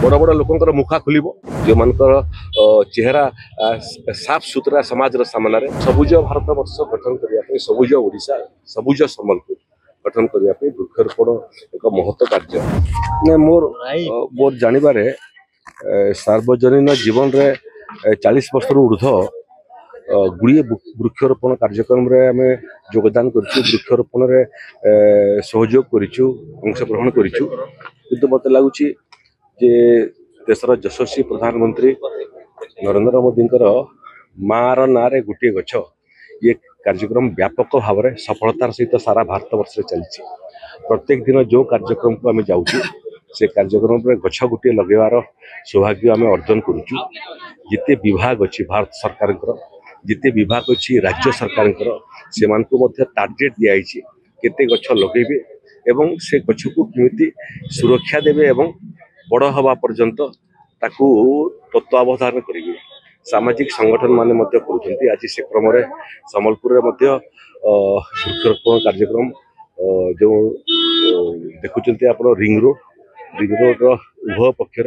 बड़ बड़ लोकंर मुखा खोल जो मान चेहरा साफ सुतरा समाज सामने सबुज भारत वर्ष गठन करने सबुज ओडिशा सबुज सम्बलपुर गठन करने वृक्षरोपण एक महत्व कार्य मोर मोर जानवे सार्वजनीन जीवन रे 40 वर्ष ऊर्ध गुड़िए वृक्षरोपण कार्यक्रम आम योगदान वृक्षरोपण सहयोग करंशग्रहण कर मत लगुच देशर यशस्वी प्रधानमंत्री नरेंद्र मोदी मार ना गोटे गछ ये कार्यक्रम व्यापक भाव में सफलतार सहित सारा भारत वर्ष चलती प्रत्येक दिन जो कार्यक्रम को आम जाऊँ से कार्यक्रम में गछ गोटे लगेबार सौभाग्य आम अर्जन करुचु जिते विभाग अच्छी भारत सरकार जिते विभाग अच्छी राज्य सरकार से टार्गेट दिखाई केते गछ लगे एवं से गछ को केमिति सुरक्षा देवे एवं बड़ हवा पर्यंत ताकू तत्वावधान करेंगे सामाजिक संगठन माने करुँच आज से क्रम संबलपुर वृक्षरोपण कार्यक्रम जो देखुं आप रिंग रोड उभय पक्षर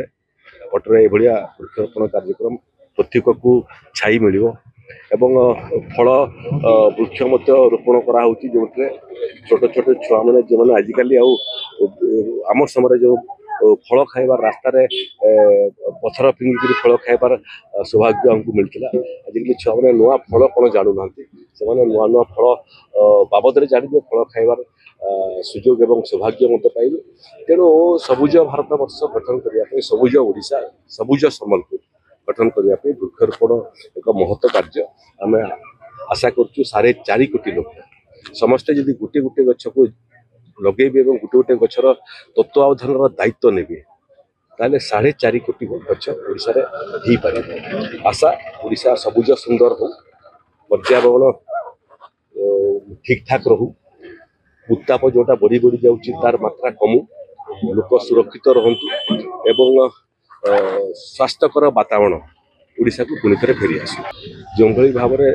पटरे भाया वृक्षरोपण कार्यक्रम प्रत्येक को छाई मिल एवं फल वृक्ष रोपण कराऊँ जो छोट छोट छुआ मैंने जो मैंने आजिकल आम समय जो फल खाइबार रास्तार पथर फिंगिक फल खाइबार सौभाग्य आमको मिलता आजिकल छुआ मैंने नुआ फल कौन जानू ना से नुआ नुआ फल बाबद जानवे फल खाइबार सुजोग एवं सौभाग्य पाइबे तेणु सबुज भारत वर्ष गठन करने सबुज ओडिशा सबुज सम्बलपुर गठन करने वृक्षरोपण एक महत्व कार्य आम आशा करुँ 4.5 कोटी लोक समस्ते जदि गोटे गोटे गछ को लगे गोटे गोटे गछर तत्वावधान दायित्व ने ताले 4.5 कोटी गछ ओडिशा हो पारे आशा ओडिशा सबुज सुंदर हो पर्यावरण ठीक ठाक रहू उत्ताप जोटा बढ़ी बढ़ी जाऊँगी तार मात्रा कमु लोक सुरक्षित रहतु एवं स्वास्थ्यकर वातावरण ओडिशा को पुणी थे फेरी आस जो भाव में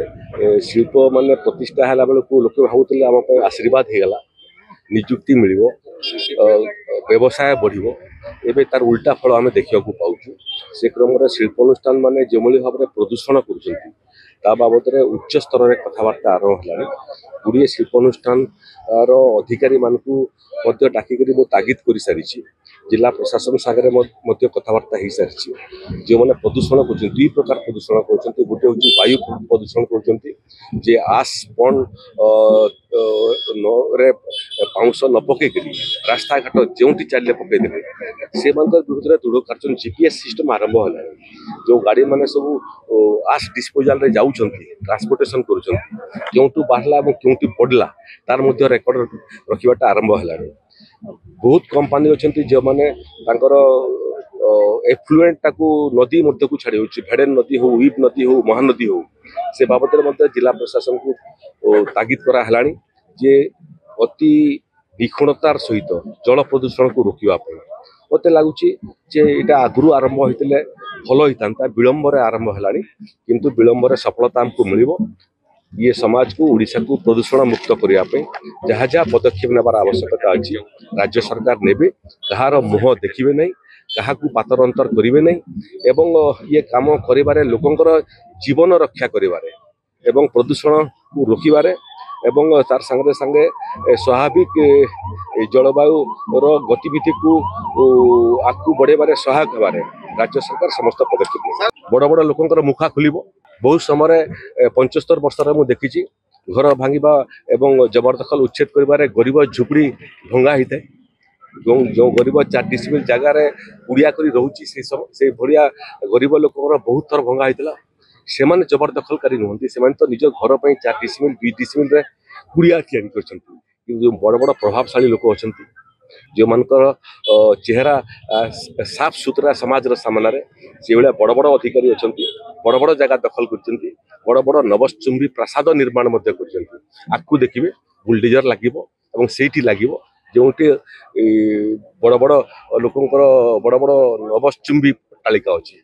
शिल्प मान प्रतिष्ठा है बेलू लोक भावुले आम आशीर्वाद होगला निजुक्ति मिल व्यवसाय बढ़ एवं तार उल्टा फल आम देखा पाऊँ से क्रम शिल्पानुष्ठान मान जो भाव में प्रदूषण कर बाबद में उच्च स्तर में कथबार्ता आरंभ है गुड़िए शिल्पानुष्ठान अधिकारी मानक डाकिक तागिद कर सारी जिला प्रशासन सागर कथबार्ता हो सारी जो मैंने प्रदूषण कर दुई प्रकार प्रदूषण कर गोटे हूँ वायु प्रदूषण कर आस पन पाउंश न पकईक रास्ता घाट जो चलिए पकईदे से विरुद्ध में दृढ़ कार्य जीपीएस सिस्टम आरंभ है जो गाड़ी मैंने सब आस डिस्पोजाल जाऊँ ट्रांसपोर्टेशन करूँ बाहर क्योंटी पड़ला तार रेकर्ड रखाटा आरंभ है बहुत कंपानी अच्छा जो मैंने एफ्लुएंट टाकू नदी मध्य को छाड़ी भेडेन नदी हो वीप नदी हो महानदी हो से बाबद में जिला प्रशासन को तागिद करा जे अति निखुणतार सहित जल प्रदूषण को रोकवाई मत लगुच आगु आरंभ होते भल होता विलंबर आरंभ है किंतु विलंबर सफलता आमको मिल ये समाज को ओडिशा को प्रदूषण मुक्त करने जहाँ जहाँ पदक्षेप नेबार आवश्यकता अच्छी राज्य सरकार नेबे कहार मुह देखिए नहीं क्या पातर अंतर करेंगे नहीं एवं ये काम कर लोकंर जीवन रक्षा कर प्रदूषण को रोकबार एवं तार संगे संगे स्वाभाविक जलवायु गतिविधि को आगू बढ़ेबार सहायक होबार राज्य सरकार समस्त पदक्षेप बड़ बड़ लोकंर मुखा खोल बहुत समय 75 वर्ष मुझे देखी घर भांगा एवं जबरदखल उच्छेद कर गरीब झुपड़ी भंगा होता है जो गरीब 4 डिसिमिल जगार कुड़िया कर रोचे से भाया गरीब लोक बहुत थर भंगा होता से जबरदखलकारी नुहति से तो निज घर पर 4 डिसिमिल 2 डिसिमिल कुड़िया या बड़ बड़ प्रभावशाली लोक अच्छा जो मानकर चेहरा साफ सुतरा समाज सामने से भाया बड़ बड़ अधिकारी अच्छा बड़ बड़ जगह दखल कर बड़ बड़ नवचुंबी प्रासाद निर्माण आपको देखिए बुलडोजर लगे से लगे जो बड़ बड़ लोकंर बड़ बड़ नवचुंबी तालिका अच्छी।